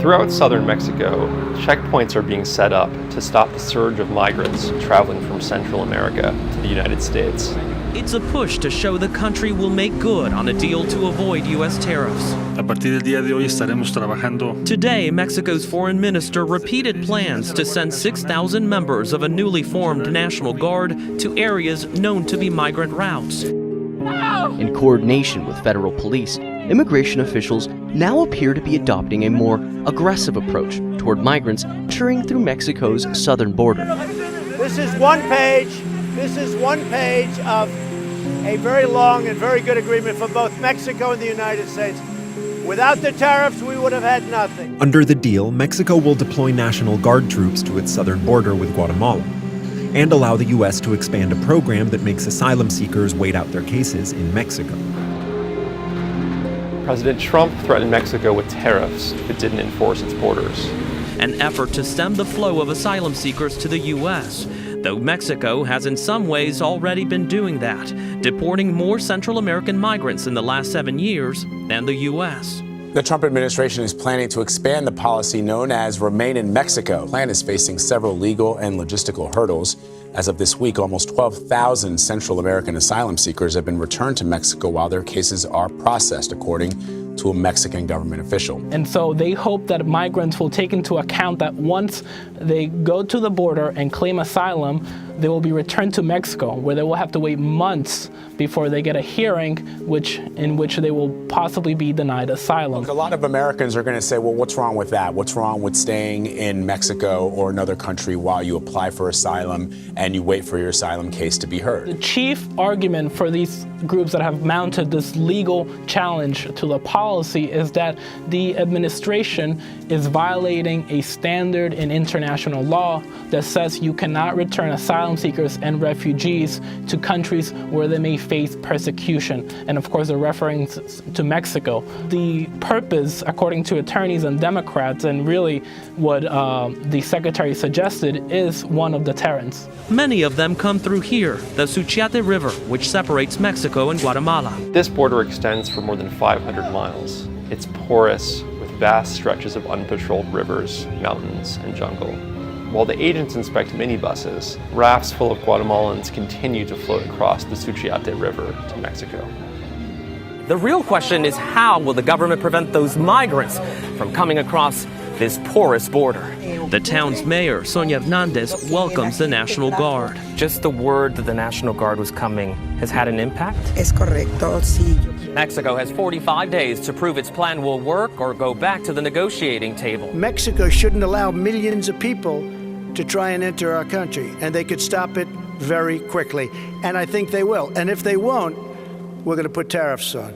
Throughout southern Mexico, checkpoints are being set up to stop the surge of migrants traveling from Central America to the United States. It's a push to show the country will make good on a deal to avoid U.S. tariffs. A partir del día de hoy estaremos trabajando. Today, Mexico's foreign minister repeated plans to send 6,000 members of a newly formed National Guard to areas known to be migrant routes. In coordination with federal police, immigration officials now appear to be adopting a more aggressive approach toward migrants entering through Mexico's southern border. This is one page of a very long and very good agreement for both Mexico and the United States. Without the tariffs, we would have had nothing. Under the deal, Mexico will deploy National Guard troops to its southern border with Guatemala and allow the U.S. to expand a program that makes asylum seekers wait out their cases in Mexico. President Trump threatened Mexico with tariffs if it didn't enforce its borders. An effort to stem the flow of asylum seekers to the U.S., though Mexico has in some ways already been doing that, deporting more Central American migrants in the last 7 years than the U.S. The Trump administration is planning to expand the policy known as Remain in Mexico. The plan is facing several legal and logistical hurdles. As of this week, almost 12,000 Central American asylum seekers have been returned to Mexico while their cases are processed, according to a Mexican government official. And so they hope that migrants will take into account that once they go to the border and claim asylum, they will be returned to Mexico, where they will have to wait months before they get a hearing in which they will possibly be denied asylum. Look, a lot of Americans are going to say, well, what's wrong with that? What's wrong with staying in Mexico or another country while you apply for asylum and you wait for your asylum case to be heard? The chief argument for these groups that have mounted this legal challenge to the policy is that the administration is violating a standard in international law that says you cannot return asylum seekers and refugees to countries where they may face persecution. And of course, they're referring to Mexico. The purpose, according to attorneys and Democrats, and really what the secretary suggested, is one of deterrence. Many of them come through here, the Suchiate River, which separates Mexico and Guatemala. This border extends for more than 500 miles. It's porous, with vast stretches of unpatrolled rivers, mountains, and jungle. While the agents inspect minibuses, rafts full of Guatemalans continue to float across the Suchiate River to Mexico. The real question is, how will the government prevent those migrants from coming across this porous border? The town's mayor, Sonia Hernandez, welcomes the National Guard. Just the word that the National Guard was coming has had an impact? Es correcto, sí. Mexico has 45 days to prove its plan will work or go back to the negotiating table. Mexico shouldn't allow millions of people to try and enter our country, and they could stop it very quickly. And I think they will. And if they won't, we're going to put tariffs on.